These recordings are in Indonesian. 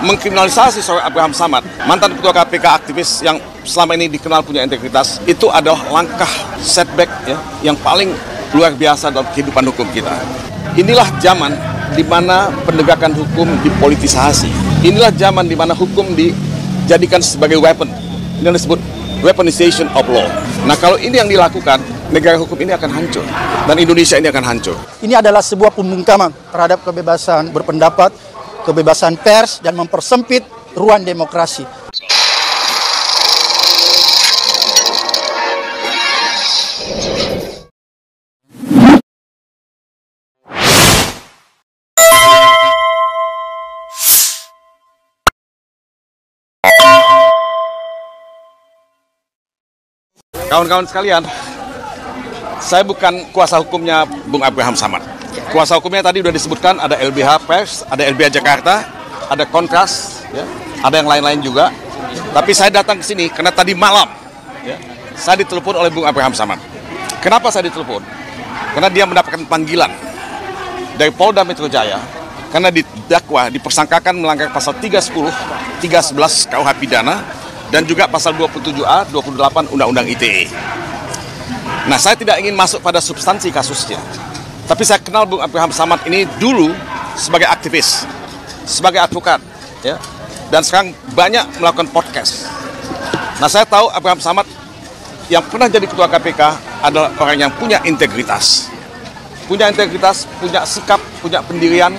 mengkriminalisasi seorang Abraham Samad, mantan ketua KPK aktivis yang selama ini dikenal punya integritas, itu adalah langkah setback ya, yang paling luar biasa dalam kehidupan hukum kita. Inilah zaman di mana penegakan hukum dipolitisasi. Inilah zaman di mana hukum dijadikan sebagai weapon. Ini yang disebut weaponization of law. Nah, kalau ini yang dilakukan, negara hukum ini akan hancur dan Indonesia ini akan hancur. Ini adalah sebuah pembungkaman terhadap kebebasan berpendapat, kebebasan pers, dan mempersempit ruang demokrasi. Kawan-kawan sekalian, saya bukan kuasa hukumnya Bung Abraham Samad. Kuasa hukumnya tadi sudah disebutkan, ada LBH Pers, ada LBH Jakarta, ada Kontras, ya, ada yang lain-lain juga. Tapi saya datang ke sini karena tadi malam ya, saya ditelepon oleh Bung Abraham Samad. Kenapa saya ditelepon? Karena dia mendapatkan panggilan dari Polda Metro Jaya karena didakwa, dipersangkakan melanggar pasal 310, 311 KUH Pidana, dan juga pasal 27A, 28 Undang-Undang ITE. Nah, saya tidak ingin masuk pada substansi kasusnya. Tapi saya kenal Bung Abraham Samad ini dulu sebagai aktivis, sebagai advokat, ya, dan sekarang banyak melakukan podcast. Nah, saya tahu Abraham Samad yang pernah jadi ketua KPK adalah orang yang punya integritas. Punya integritas, punya sikap, punya pendirian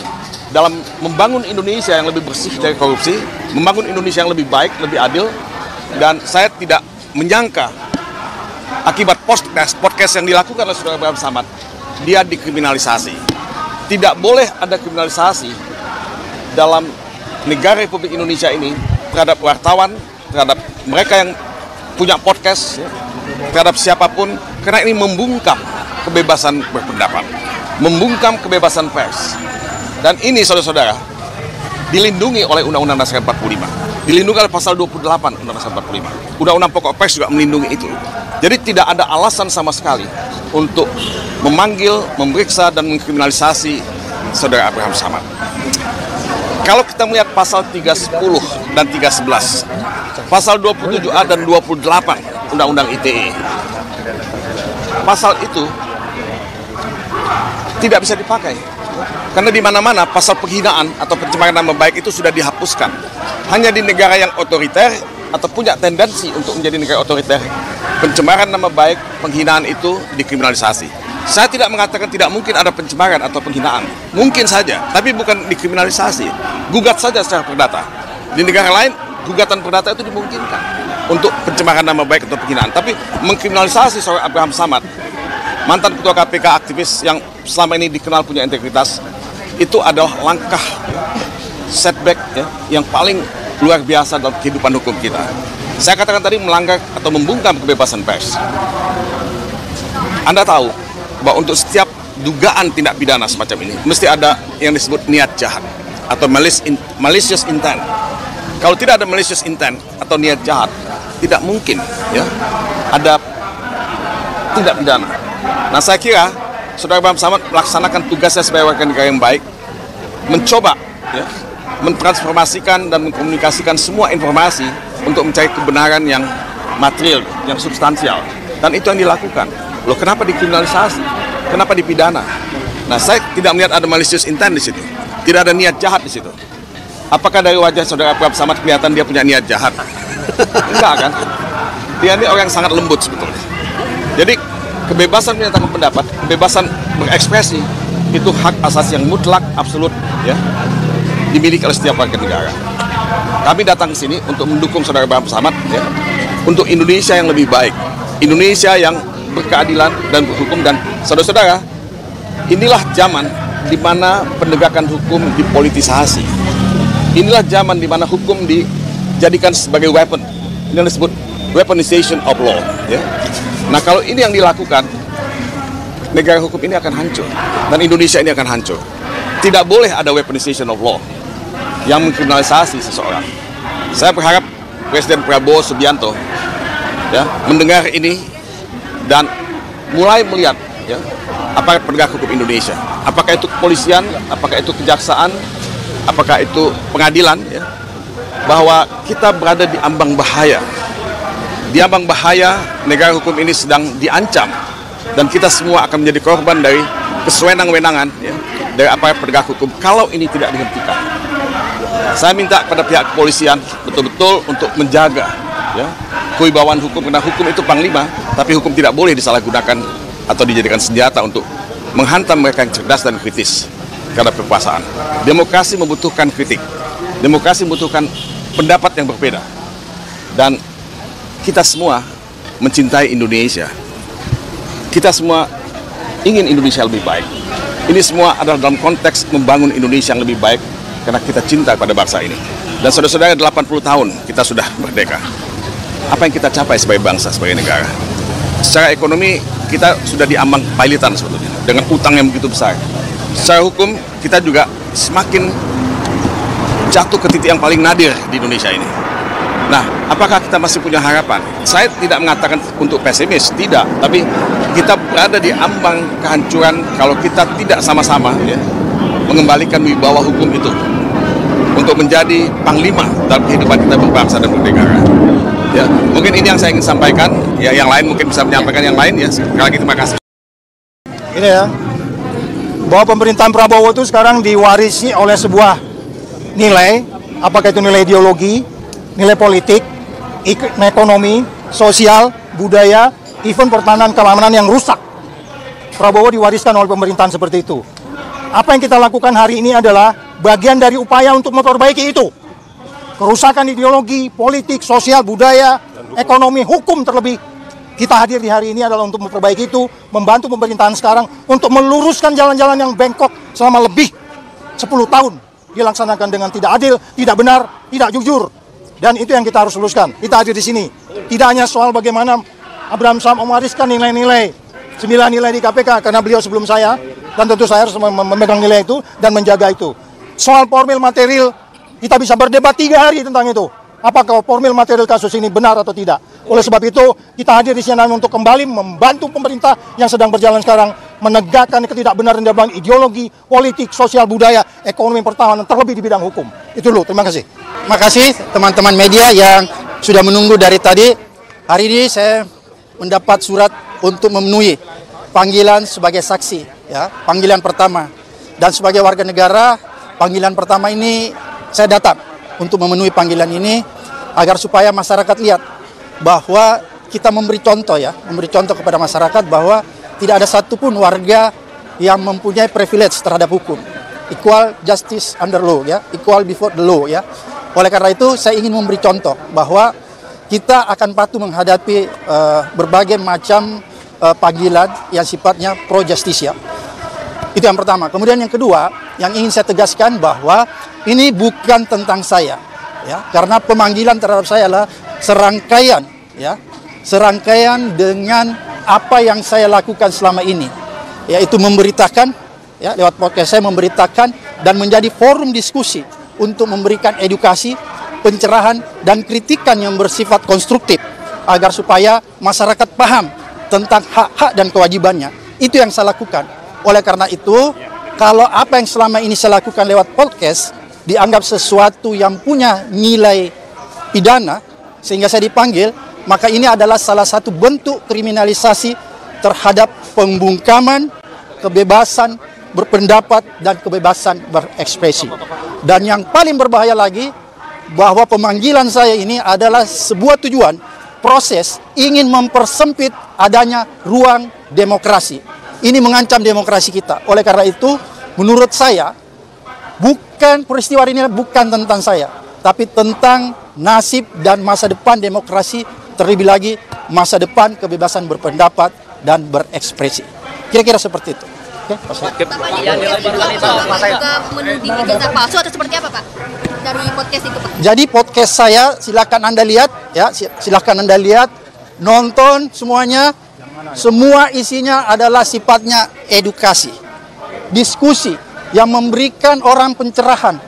dalam membangun Indonesia yang lebih bersih dari korupsi, membangun Indonesia yang lebih baik, lebih adil. Dan saya tidak menyangka akibat podcast yang dilakukan oleh saudara Abraham Samad, dia dikriminalisasi. Tidak boleh ada kriminalisasi dalam negara Republik Indonesia ini terhadap wartawan, terhadap mereka yang punya podcast, terhadap siapapun, karena ini membungkam kebebasan berpendapat, membungkam kebebasan pers. Dan ini saudara-saudara dilindungi oleh Undang-Undang Dasar 45. Dilindungi oleh pasal 28 Undang-Undang Dasar 45. Undang-Undang Pokok Pers juga melindungi itu. Jadi tidak ada alasan sama sekali untuk memanggil, memeriksa, dan mengkriminalisasi saudara Abraham Samad. Kalau kita melihat pasal 310 dan 311, pasal 27A dan 28 Undang-Undang ITE, pasal itu tidak bisa dipakai. Karena di mana-mana pasal penghinaan atau pencemaran nama baik itu sudah dihapuskan. Hanya di negara yang otoriter atau punya tendensi untuk menjadi negara otoriter, pencemaran nama baik, penghinaan itu dikriminalisasi. Saya tidak mengatakan tidak mungkin ada pencemaran atau penghinaan. Mungkin saja, tapi bukan dikriminalisasi. Gugat saja secara perdata. Di negara lain, gugatan perdata itu dimungkinkan untuk pencemaran nama baik atau penghinaan. Tapi mengkriminalisasi seorang Abraham Samad, mantan ketua KPK aktivis yang selama ini dikenal punya integritas, itu adalah langkah setback ya, yang paling luar biasa dalam kehidupan hukum kita. Saya katakan tadi melanggar atau membungkam kebebasan pers. Anda tahu bahwa untuk setiap dugaan tindak pidana semacam ini mesti ada yang disebut niat jahat atau malicious intent. Kalau tidak ada malicious intent atau niat jahat, tidak mungkin ya ada tindak pidana. Nah, saya kira saudara Abraham Samad melaksanakan tugasnya sebagai warga negara yang baik, mencoba ya, mentransformasikan dan mengkomunikasikan semua informasi untuk mencari kebenaran yang material, yang substansial. Dan itu yang dilakukan. Loh, kenapa dikriminalisasi? Kenapa dipidana? Nah, saya tidak melihat ada malicious intent di situ. Tidak ada niat jahat di situ. Apakah dari wajah saudara Abraham Samad kelihatan dia punya niat jahat? Enggak kan? Dia ini orang yang sangat lembut sebetulnya. Jadi, kebebasan menyatakan pendapat, kebebasan berekspresi, itu hak asasi yang mutlak, absolut, ya, dimiliki oleh setiap warga negara. Kami datang ke sini untuk mendukung saudara Abraham Samad, ya, untuk Indonesia yang lebih baik, Indonesia yang berkeadilan dan berhukum. Dan saudara-saudara, inilah zaman di mana penegakan hukum dipolitisasi. Inilah zaman di mana hukum dijadikan sebagai weapon. Ini yang disebut weaponization of law, ya. Nah, kalau ini yang dilakukan, negara hukum ini akan hancur dan Indonesia ini akan hancur. Tidak boleh ada weaponization of law yang mengkriminalisasi seseorang. Saya berharap Presiden Prabowo Subianto ya mendengar ini dan mulai melihat ya aparat penegak hukum Indonesia. Apakah itu kepolisian, apakah itu kejaksaan, apakah itu pengadilan, ya, bahwa kita berada di ambang bahaya. Di ambang bahaya, negara hukum ini sedang diancam, dan kita semua akan menjadi korban dari kesewenang-wenangan ya, dari aparat penegak hukum kalau ini tidak dihentikan. Saya minta kepada pihak kepolisian betul-betul untuk menjaga ya, kewibawaan hukum, karena hukum itu panglima, tapi hukum tidak boleh disalahgunakan atau dijadikan senjata untuk menghantam mereka yang cerdas dan kritis terhadap kekuasaan. Demokrasi membutuhkan kritik, demokrasi membutuhkan pendapat yang berbeda, dan kita semua mencintai Indonesia. Kita semua ingin Indonesia lebih baik. Ini semua adalah dalam konteks membangun Indonesia yang lebih baik karena kita cinta pada bangsa ini. Dan saudara-saudara, 80 tahun kita sudah merdeka. Apa yang kita capai sebagai bangsa, sebagai negara? Secara ekonomi kita sudah diambang pailitan sebetulnya dengan utang yang begitu besar. Secara hukum kita juga semakin jatuh ke titik yang paling nadir di Indonesia ini. Nah, apakah kita masih punya harapan? Saya tidak mengatakan untuk pesimis, tidak. Tapi kita berada di ambang kehancuran kalau kita tidak sama-sama ya, mengembalikan wibawa hukum itu untuk menjadi panglima dalam kehidupan kita berbangsa dan bernegara. Ya, mungkin ini yang saya ingin sampaikan. Ya, yang lain mungkin bisa menyampaikan yang lain ya. Sekali lagi terima kasih. Ini ya, bahwa pemerintahan Prabowo itu sekarang diwarisi oleh sebuah nilai, apakah itu nilai ideologi, nilai politik, ekonomi, sosial, budaya, even pertahanan keamanan yang rusak. Prabowo diwariskan oleh pemerintahan seperti itu. Apa yang kita lakukan hari ini adalah bagian dari upaya untuk memperbaiki itu. Kerusakan ideologi, politik, sosial, budaya, ekonomi, hukum terlebih. Kita hadir di hari ini adalah untuk memperbaiki itu, membantu pemerintahan sekarang untuk meluruskan jalan-jalan yang bengkok selama lebih 10 tahun. Dilaksanakan dengan tidak adil, tidak benar, tidak jujur. Dan itu yang kita harus luruskan. Kita hadir di sini. Tidak hanya soal bagaimana Abraham Samad mewariskan nilai-nilai, 9 nilai di KPK, karena beliau sebelum saya, dan tentu saya harus memegang nilai itu dan menjaga itu. Soal formil material, kita bisa berdebat 3 hari tentang itu. Apakah formil material kasus ini benar atau tidak. Oleh sebab itu, kita hadir di sini untuk kembali membantu pemerintah yang sedang berjalan sekarang, menegakkan ketidakbenaran dalam ideologi, politik, sosial, budaya, ekonomi, pertahanan, terlebih di bidang hukum. Itu dulu, terima kasih. Terima kasih teman-teman media yang sudah menunggu dari tadi. Hari ini saya mendapat surat untuk memenuhi panggilan sebagai saksi, ya, panggilan pertama. Dan sebagai warga negara, panggilan pertama ini saya datang untuk memenuhi panggilan ini agar supaya masyarakat lihat bahwa kita memberi contoh, ya, memberi contoh kepada masyarakat bahwa tidak ada satupun warga yang mempunyai privilege terhadap hukum. Equal justice under law, ya, equal before the law, ya. Oleh karena itu, saya ingin memberi contoh bahwa kita akan patuh menghadapi berbagai macam panggilan yang sifatnya pro justisia. Itu yang pertama. Kemudian yang kedua, yang ingin saya tegaskan bahwa ini bukan tentang saya, ya, karena pemanggilan terhadap saya adalah serangkaian, ya, serangkaian dengan apa yang saya lakukan selama ini, yaitu memberitakan, ya, lewat podcast saya memberitakan dan menjadi forum diskusi untuk memberikan edukasi, pencerahan, dan kritikan yang bersifat konstruktif agar supaya masyarakat paham tentang hak-hak dan kewajibannya. Itu yang saya lakukan. Oleh karena itu, kalau apa yang selama ini saya lakukan lewat podcast dianggap sesuatu yang punya nilai pidana sehingga saya dipanggil, maka ini adalah salah satu bentuk kriminalisasi terhadap pembungkaman kebebasan berpendapat dan kebebasan berekspresi. Dan yang paling berbahaya lagi, bahwa pemanggilan saya ini adalah sebuah tujuan, proses ingin mempersempit adanya ruang demokrasi. Ini mengancam demokrasi kita. Oleh karena itu, menurut saya, peristiwa ini bukan tentang saya, tapi tentang nasib dan masa depan demokrasi, terlebih lagi masa depan kebebasan berpendapat dan berekspresi. Kira-kira seperti itu. Oke, Bapak juga menuding ijazah palsu atau seperti apa, Pak? Dari podcast itu, Pak? Jadi podcast saya silakan Anda lihat, ya, silakan Anda lihat, nonton semuanya. Semua isinya adalah sifatnya edukasi, diskusi yang memberikan orang pencerahan,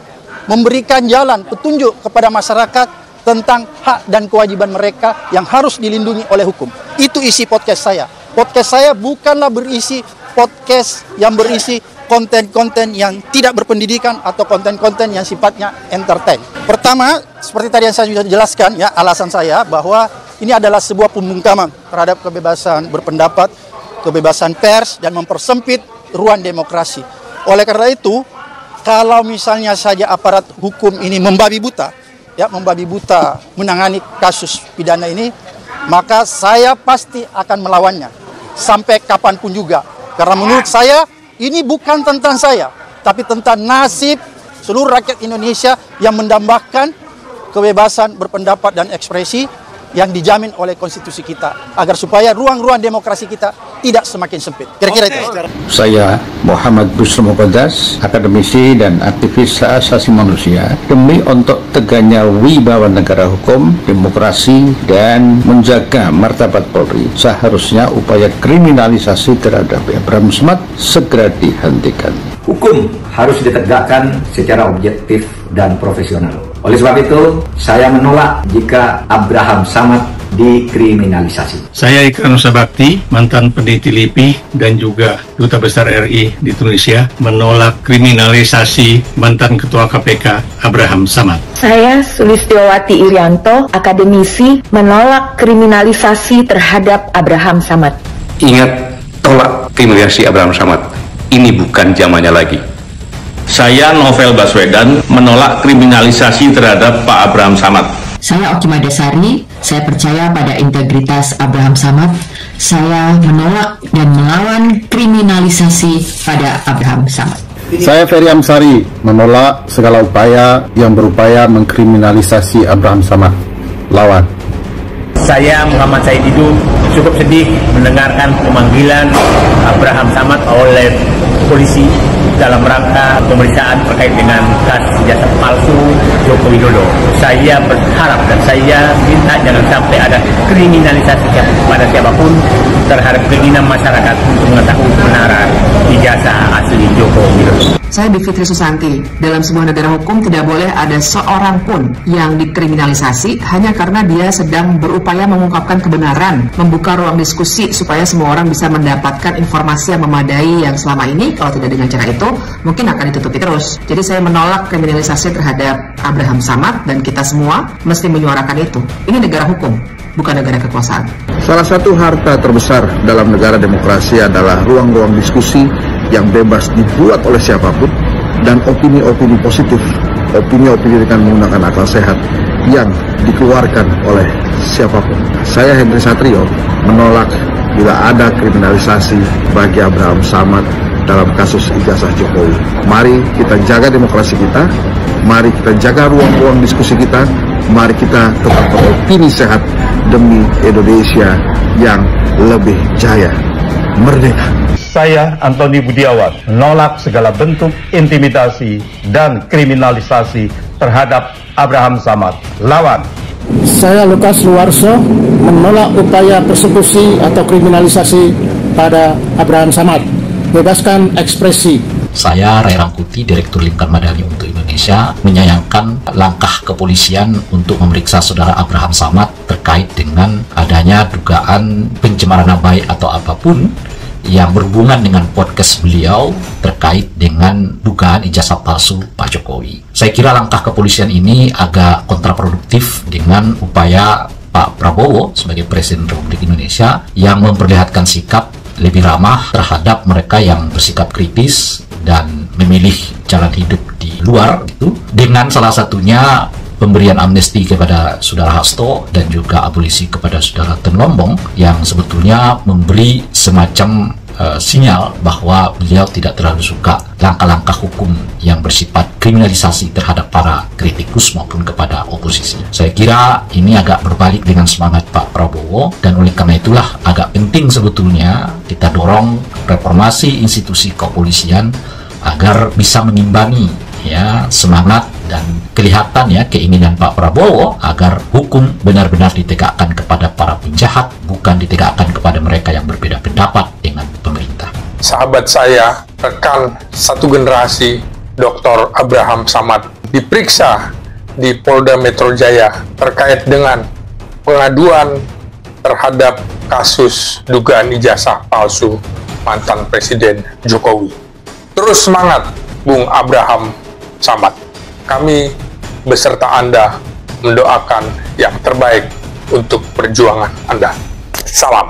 memberikan jalan petunjuk kepada masyarakat tentang hak dan kewajiban mereka yang harus dilindungi oleh hukum. Itu isi podcast saya. Podcast saya bukanlah berisi podcast yang berisi konten-konten yang tidak berpendidikan atau konten-konten yang sifatnya entertain. Pertama, seperti tadi yang saya sudah jelaskan ya, alasan saya bahwa ini adalah sebuah pembungkaman terhadap kebebasan berpendapat, kebebasan pers, dan mempersempit ruang demokrasi. Oleh karena itu, kalau misalnya saja aparat hukum ini membabi buta menangani kasus pidana ini, maka saya pasti akan melawannya sampai kapanpun juga. Karena menurut saya ini bukan tentang saya, tapi tentang nasib seluruh rakyat Indonesia yang mendambakan kebebasan berpendapat dan ekspresi yang dijamin oleh konstitusi kita, agar supaya ruang-ruang demokrasi kita tidak semakin sempit. Kira-kira itu. Saya Muhammad Busro Muqaddas, akademisi dan aktivis hak asasi manusia. Demi untuk tegaknya wibawa negara hukum, demokrasi, dan menjaga martabat Polri, seharusnya upaya kriminalisasi terhadap Abraham Samad segera dihentikan. Hukum harus ditegakkan secara objektif dan profesional. Oleh sebab itu, saya menolak jika Abraham Samad dikriminalisasi. Saya Ikrar Nusa Bakti, mantan peneliti LIPI dan juga Duta Besar RI di Tunisia, menolak kriminalisasi mantan Ketua KPK Abraham Samad. Saya Sulistiowati Irianto, akademisi, menolak kriminalisasi terhadap Abraham Samad. Ingat, tolak kriminalisasi Abraham Samad. Ini bukan zamannya lagi. Saya Novel Baswedan menolak kriminalisasi terhadap Pak Abraham Samad. Saya Oki Madasari, saya percaya pada integritas Abraham Samad. Saya menolak dan melawan kriminalisasi pada Abraham Samad. Saya Ferry Amsari, menolak segala upaya yang berupaya mengkriminalisasi Abraham Samad. Lawan. Saya Muhammad Said Didu cukup sedih mendengarkan pemanggilan Abraham Samad oleh polisi dalam rangka pemeriksaan terkait dengan kasus ijazah palsu Joko Widodo. Saya berharap dan saya minta jangan sampai ada kriminalisasi pada siapapun terhadap keinginan masyarakat untuk mengetahui kebenaran ijazah asli Joko Widodo. Saya Bivitri Susanti. Dalam sebuah negara hukum tidak boleh ada seorang pun yang dikriminalisasi hanya karena dia sedang berupaya mengungkapkan kebenaran, membuka ruang diskusi supaya semua orang bisa mendapatkan informasi yang memadai yang selama ini kalau tidak dengan cara itu mungkin akan ditutupi terus. Jadi saya menolak kriminalisasi terhadap Abraham Samad dan kita semua mesti menyuarakan itu. Ini negara hukum, bukan negara kekuasaan. Salah satu harta terbesar dalam negara demokrasi adalah ruang-ruang diskusi yang bebas dibuat oleh siapapun dan opini-opini positif, opini-opini dengan menggunakan akal sehat yang dikeluarkan oleh siapapun. Saya Henry Satrio menolak bila ada kriminalisasi bagi Abraham Samad dalam kasus ijazah Jokowi. Mari kita jaga demokrasi kita, mari kita jaga ruang-ruang diskusi kita, mari kita tetap beropini sehat demi Indonesia yang lebih jaya, merdeka. Saya Antoni Budiawan menolak segala bentuk intimidasi dan kriminalisasi terhadap Abraham Samad. Lawan. Saya Lukas Luarso menolak upaya persekusi atau kriminalisasi pada Abraham Samad. Bebaskan ekspresi. Saya Ray Rangkuti, Direktur Lingkar Madani untuk Indonesia, menyayangkan langkah kepolisian untuk memeriksa saudara Abraham Samad terkait dengan adanya dugaan pencemaran nama baik atau apapun yang berhubungan dengan podcast beliau terkait dengan dugaan ijazah palsu Pak Jokowi. Saya kira langkah kepolisian ini agak kontraproduktif dengan upaya Pak Prabowo sebagai Presiden Republik Indonesia yang memperlihatkan sikap lebih ramah terhadap mereka yang bersikap kritis dan memilih jalan hidup di luar itu, dengan salah satunya pemberian amnesti kepada Saudara Hasto dan juga abolisi kepada Saudara Ten Lombong yang sebetulnya memberi semacam sinyal bahwa beliau tidak terlalu suka langkah-langkah hukum yang bersifat kriminalisasi terhadap para kritikus maupun kepada oposisi. Saya kira ini agak berbalik dengan semangat Pak Prabowo dan oleh karena itulah agak penting sebetulnya kita dorong reformasi institusi kepolisian agar bisa mengimbangi ya semangat dan kelihatan ya keinginan Pak Prabowo agar hukum benar-benar ditegakkan kepada para penjahat, bukan ditegakkan kepada mereka yang berbeda pendapat dengan pemerintah. Sahabat saya, rekan satu generasi, Dr. Abraham Samad, diperiksa di Polda Metro Jaya terkait dengan pengaduan terhadap kasus dugaan ijazah palsu mantan Presiden Jokowi. Terus Terus semangat, Bung Abraham Samad. Kami beserta Anda mendoakan yang terbaik untuk perjuangan Anda. Salam.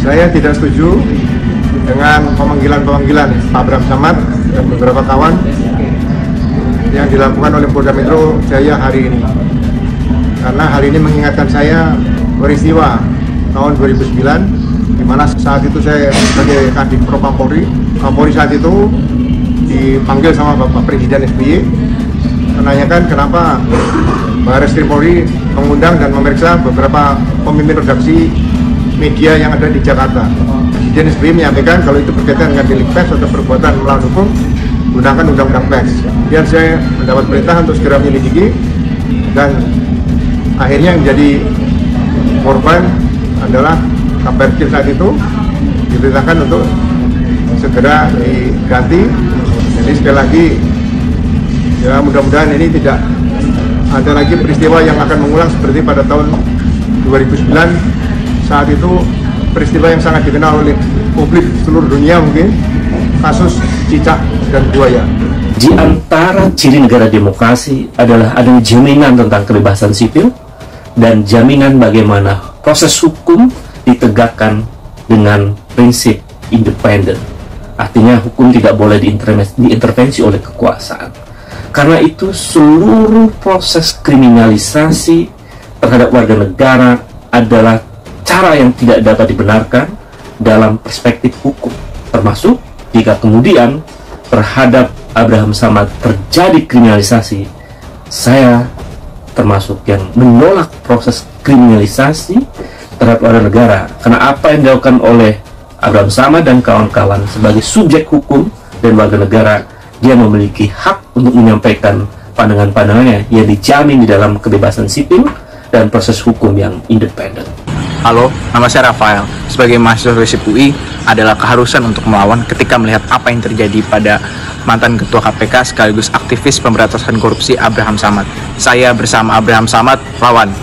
Saya tidak setuju dengan pemanggilan Pak Abraham Samad dan beberapa kawan yang dilakukan oleh Polda Metro Jaya hari ini. Karena hari ini mengingatkan saya peristiwa tahun 2009, di mana saat itu saya sebagai Kadif Propam Polri. Kapolri saat itu dipanggil sama Bapak Presiden SBY, menanyakan kenapa Barreskrim Polri mengundang dan memeriksa beberapa pemimpin redaksi media yang ada di Jakarta. Presiden SBY menyampaikan kalau itu berkaitan dengan delik pers atau perbuatan melawan hukum, gunakan undang-undang pers. Kemudian saya mendapat perintah untuk segera menyelidiki, dan akhirnya yang menjadi korban adalah Kabar Eskrim saat itu diperintahkan untuk segera diganti. Jadi sekali lagi, ya mudah-mudahan ini tidak ada lagi peristiwa yang akan mengulang seperti pada tahun 2009. Saat itu peristiwa yang sangat dikenal oleh publik seluruh dunia, mungkin kasus cicak dan buaya. Di antara ciri negara demokrasi adalah adanya jaminan tentang kebebasan sipil dan jaminan bagaimana proses hukum ditegakkan dengan prinsip independen. Artinya hukum tidak boleh diintervensi oleh kekuasaan. Karena itu seluruh proses kriminalisasi terhadap warga negara adalah cara yang tidak dapat dibenarkan dalam perspektif hukum. Termasuk jika kemudian terhadap Abraham Samad terjadi kriminalisasi, saya termasuk yang menolak proses kriminalisasi terhadap warga negara. Karena apa yang dilakukan oleh Abraham Samad dan kawan-kawan sebagai subjek hukum dan warga negara, dia memiliki hak untuk menyampaikan pandangan-pandangannya yang dijamin di dalam kebebasan sipil dan proses hukum yang independen. Halo, nama saya Rafael. Sebagai mahasiswa FISIP UI, adalah keharusan untuk melawan ketika melihat apa yang terjadi pada mantan Ketua KPK sekaligus aktivis pemberantasan korupsi Abraham Samad. Saya bersama Abraham Samad, lawan.